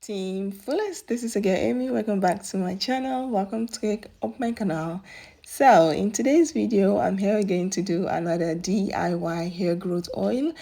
Team Fullest, this is again Amy. Welcome back to my channel. Welcome to my canal. So in today's video, I'm here again to do another DIY hair growth oil.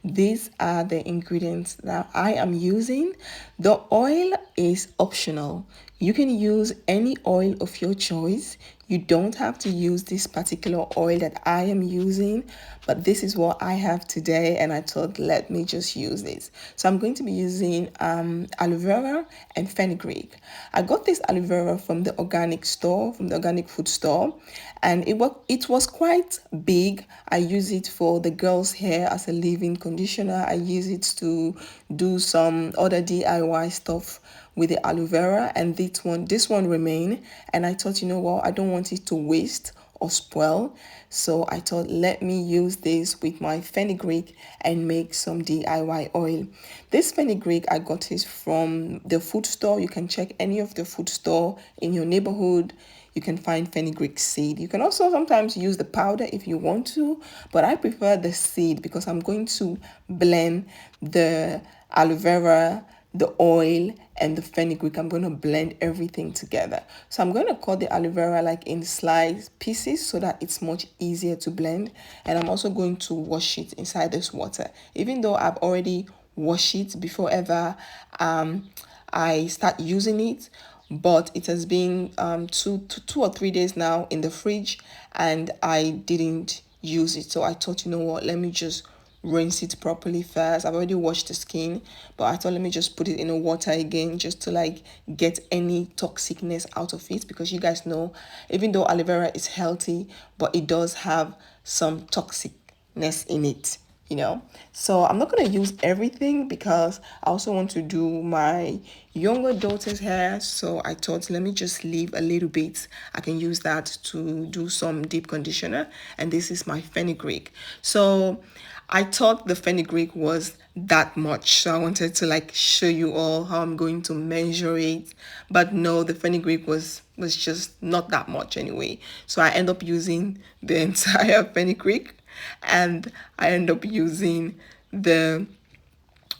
These are the ingredients that I am using. The oil is optional. You can use any oil of your choice. You don't have to use this particular oil that I am using, but this is what I have today and I thought let me just use this. So I'm going to be using aloe vera and fenugreek. I got this aloe vera from the organic store, from the organic food store, and it was quite big. I use it for the girls' hair as a leave-in conditioner. I use it to do some other DIY stuff with the aloe vera, and this one remain, and I thought, you know what, I don't want it to waste or spoil, so I thought let me use this with my fenugreek and make some DIY oil. This fenugreek, I got it from the food store. You can check any of the food store in your neighborhood. You can find fenugreek seed. You can also sometimes use the powder if you want to, but I prefer the seed because I'm going to blend the aloe vera, the oil, and the fenugreek. I'm going to blend everything together. So I'm going to cut the aloe vera like in slice pieces so that it's much easier to blend. And I'm also going to wash it inside this water. Even though I've already washed it before ever I start using it, but it has been two or 3 days now in the fridge and I didn't use it. So I thought, you know what, let me just rinse it properly first. I've already washed the skin, but I thought let me just put it in the water again just to like get any toxicness out of it, because you guys know even though aloe vera is healthy, but it does have some toxicness in it, you know. So I'm not going to use everything because I also want to do my younger daughter's hair, so I thought let me just leave a little bit. I can use that to do some deep conditioner, and this is my fenugreek. So I thought the fenugreek was that much, so I wanted to like show you all how I'm going to measure it, but no, the fenugreek was just not that much anyway. So I end up using the entire fenugreek, and I end up using the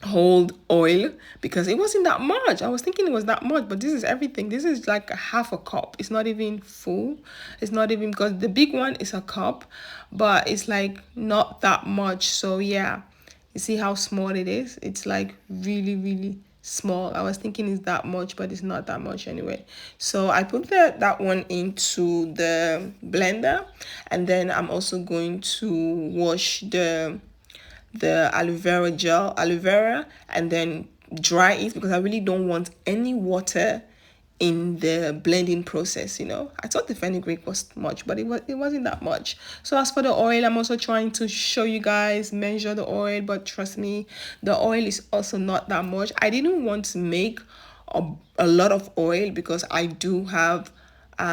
whole oil because it wasn't that much. I was thinking it was that much, but this is everything. This is like a half a cup. It's not even full. It's not even, because the big one is a cup, but it's like not that much. So yeah, you see how small it is? It's like really small. I was thinking it's that much, but it's not that much anyway. So I put that one into the blender, and then I'm also going to wash the aloe vera, and then dry it because I really don't want any water in the blending process, you know. I thought the fenugreek was much, but it wasn't that much. So as for the oil, I'm also trying to show you guys, measure the oil, but trust me, the oil is also not that much. I didn't want to make a lot of oil because I do have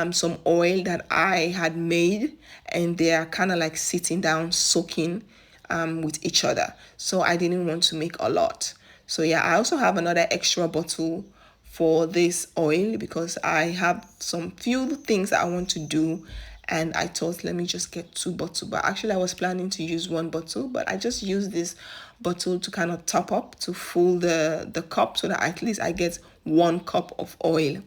some oil that I had made, and they are kind of like sitting down soaking with each other, so I didn't want to make a lot. So yeah, I also have another extra bottle for this oil because I have some few things that I want to do, and I thought let me just get 2 bottles, but actually I was planning to use 1 bottle, but I just use this bottle to kind of top up to fill the cup so that at least I get 1 cup of oil.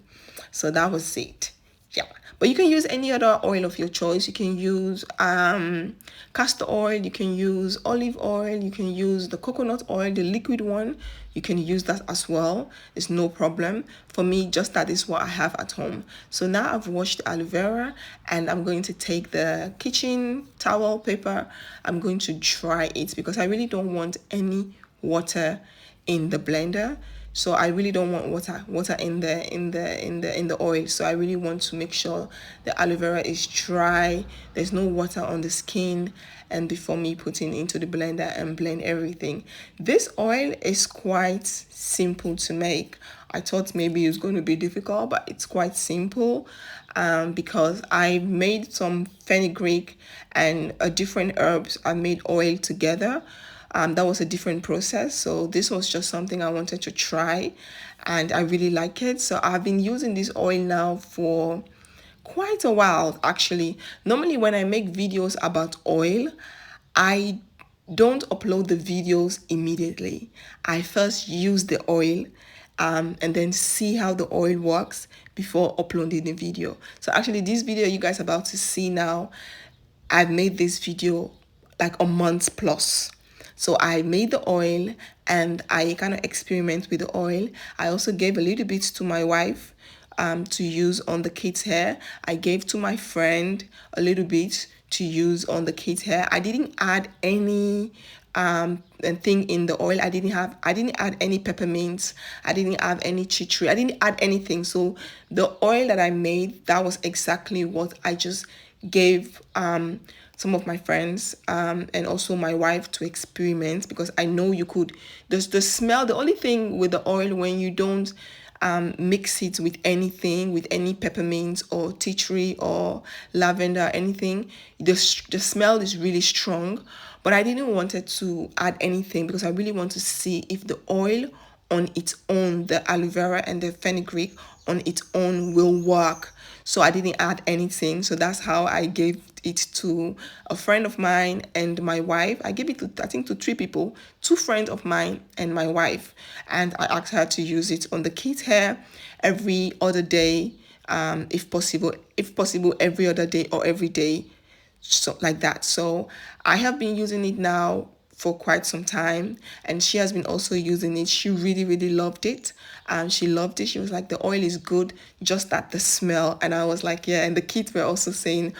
So that was it. Yeah, but you can use any other oil of your choice. You can use castor oil, you can use olive oil, you can use the coconut oil, the liquid one. You can use that as well. It's no problem. For me, just that is what I have at home. So now I've washed aloe vera, and I'm going to take the kitchen towel paper. I'm going to dry it because I really don't want any water in the blender. So I really don't want water in the oil. So I really want to make sure the aloe vera is dry, there's no water on the skin, and before me putting into the blender and blend everything. This oil is quite simple to make. I thought maybe it's going to be difficult, but it's quite simple because I made some fenugreek and different herbs. I made oil together. That was a different process, so this was just something I wanted to try, and I really like it. So I've been using this oil now for quite a while actually. Normally when I make videos about oil, I don't upload the videos immediately. I first use the oil and then see how the oil works before uploading the video. So actually this video you guys are about to see now, I've made this video like a month plus. So I made the oil and I kind of experiment with the oil. I also gave a little bit to my wife to use on the kids' hair. I gave to my friend a little bit to use on the kids' hair. I didn't add any thing in the oil. I didn't add any peppermints. I didn't add any tea tree. I didn't add anything. So the oil that I made, that was exactly what I just gave some of my friends and also my wife to experiment, because I know you could, the smell, the only thing with the oil, when you don't mix it with anything, with any peppermint or tea tree or lavender, anything, the smell is really strong. But I didn't want it to add anything because I really want to see if the oil on its own, the aloe vera and the fenugreek on its own will work. So I didn't add anything. So that's how I gave it to a friend of mine and my wife. I gave it to, I think, to 3 people, 2 friends of mine and my wife. And I asked her to use it on the kids' hair every other day, if possible every other day or every day, so like that. So I have been using it now for quite some time, and she has been also using it. She really loved it. She loved it. She was like, the oil is good, just that the smell. And I was like, yeah. And the kids were also saying,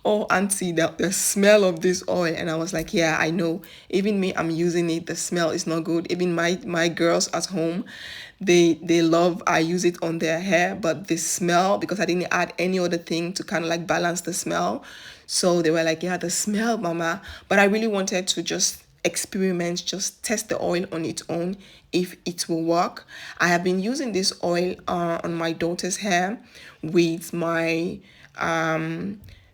oh auntie, the smell of this oil. And I was like, yeah, I know. Even me, I'm using it, the smell is not good. Even my girls at home, they love, I use it on their hair, but the smell, because I didn't add any other thing to kind of like balance the smell, so they were like, yeah, the smell, mama. But I really wanted to just experiment, just test the oil on its own, if it will work. I have been using this oil on my daughter's hair with my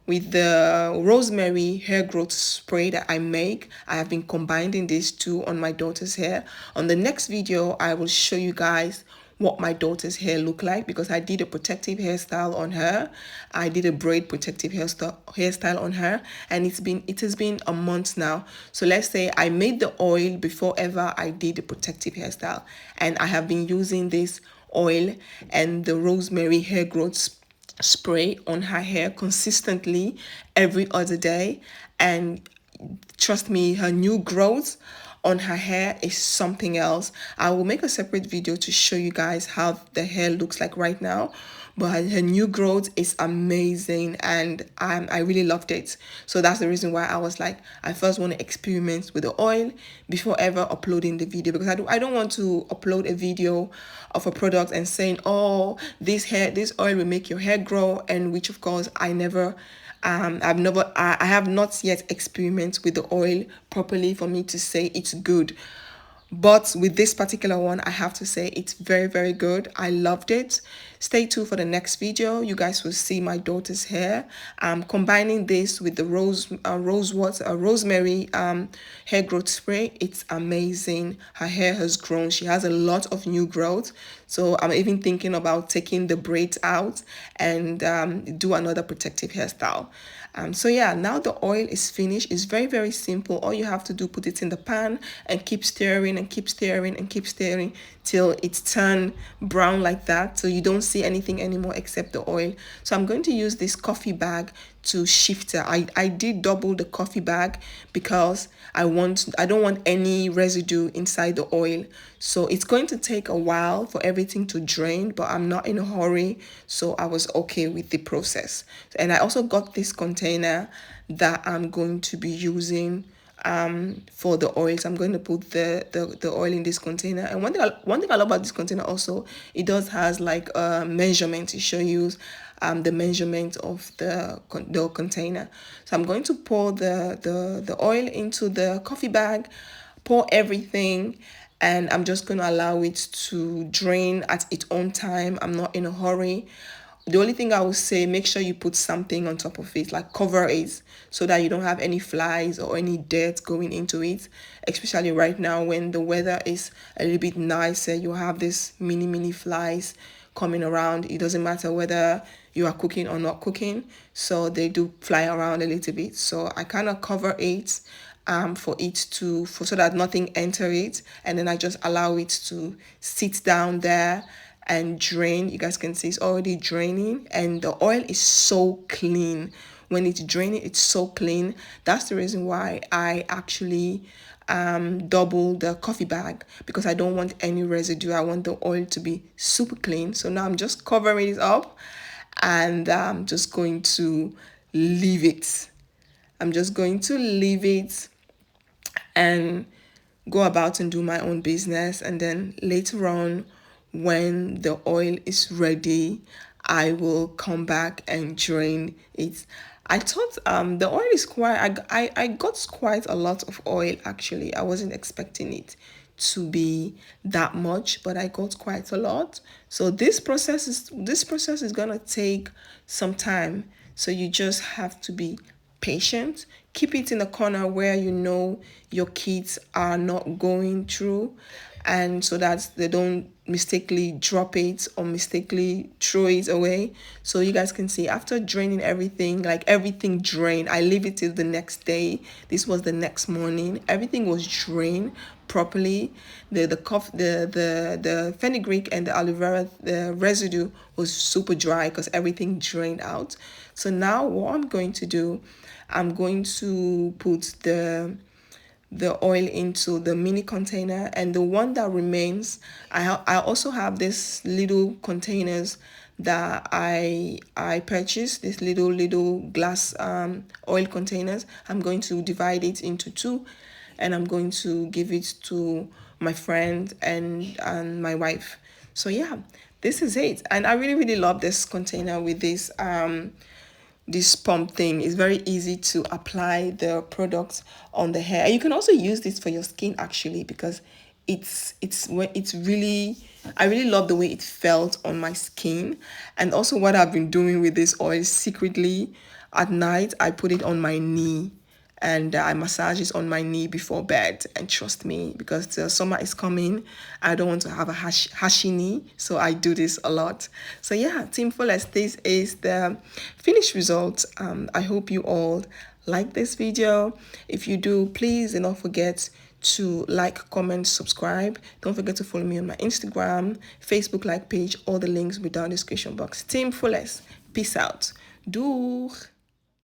with the rosemary hair growth spray that I make. I have been combining these two on my daughter's hair. On the next video, I will show you guys what my daughter's hair look like, because I did a protective hairstyle on her. I did a braid protective hairstyle on her, and it has been a month now. So let's say I made the oil before ever I did the protective hairstyle, and I have been using this oil and the rosemary hair growth spray on her hair consistently every other day. And trust me, her new growth on her hair is something else. I will make a separate video to show you guys how the hair looks like right now, but her new growth is amazing, and I really loved it. So that's the reason why I was like, I first want to experiment with the oil before ever uploading the video, because I don't want to upload a video of a product and saying, oh, this oil will make your hair grow, and which of course I have not yet experimented with the oil properly for me to say it's good. But with this particular one, I have to say it's very good. I loved it. Stay tuned for the next video. You guys will see my daughter's hair. Combining this with the rosemary hair growth spray, it's amazing. Her hair has grown. She has a lot of new growth. So I'm even thinking about taking the braids out and do another protective hairstyle. So yeah, now the oil is finished. It's very simple. All you have to do, put it in the pan and keep stirring and keep stirring and keep stirring till it's turned brown like that, so you don't see anything anymore except the oil. So I'm going to use this coffee bag to shift it. I did double the coffee bag because I don't want any residue inside the oil. So it's going to take a while for everything to drain, but I'm not in a hurry, so I was okay with the process. And I also got this container that I'm going to be using for the oils. I'm going to put the oil in this container. And one thing I love about this container also, it does has like a measurement to show you the measurement of the container. So I'm going to pour the oil into the coffee bag, pour everything, and I'm just going to allow it to drain at its own time. I'm not in a hurry. The only thing I would say, make sure you put something on top of it, like cover it, so that you don't have any flies or any dirt going into it. Especially right now when the weather is a little bit nicer, you have this mini flies coming around. It doesn't matter whether you are cooking or not cooking, so they do fly around a little bit. So I kind of cover it for it to, so that nothing enter it, and then I just allow it to sit down there and drain. You guys can see it's already draining, and the oil is so clean. When it's draining, it's so clean. That's the reason why I actually double the coffee bag, because I don't want any residue. I want the oil to be super clean. So now I'm just covering it up, and I'm just going to leave it. I'm just going to leave it and go about and do my own business. And then later on, when the oil is ready, I will come back and drain it. I thought the oil is quite, I got quite a lot of oil actually. I wasn't expecting it to be that much, but I got quite a lot. So this process is gonna take some time. So you just have to be patient. Keep it in a corner where you know your kids are not going through, and so that they don't mistakenly drop it or mistakenly throw it away. So you guys can see after draining everything, like everything drained, I leave it till the next day. This was the next morning. Everything was drained properly. The fenugreek and the aloe vera, the residue was super dry because everything drained out. So now what I'm going to do, I'm going to put the oil into the mini container, and the one that remains, I also have this little containers that I purchased, this little glass oil containers. I'm going to divide it into two, and I'm going to give it to my friend and my wife. So yeah, this is it. And I really love this container with this pump thing. Is very easy to apply the product on the hair. And you can also use this for your skin actually, because it's really, I really love the way it felt on my skin. And also what I've been doing with this oil secretly, at night I put it on my knee, and I massage it on my knee before bed. And trust me, because the summer is coming, I don't want to have a hashy knee, so I do this a lot. So yeah, Team Fullest, this is the finished result. I hope you all like this video. If you do, please do not forget to like, comment, subscribe. Don't forget to follow me on my Instagram, Facebook like page. All the links will be down in the description box. Team Fullest, peace out. Doeg!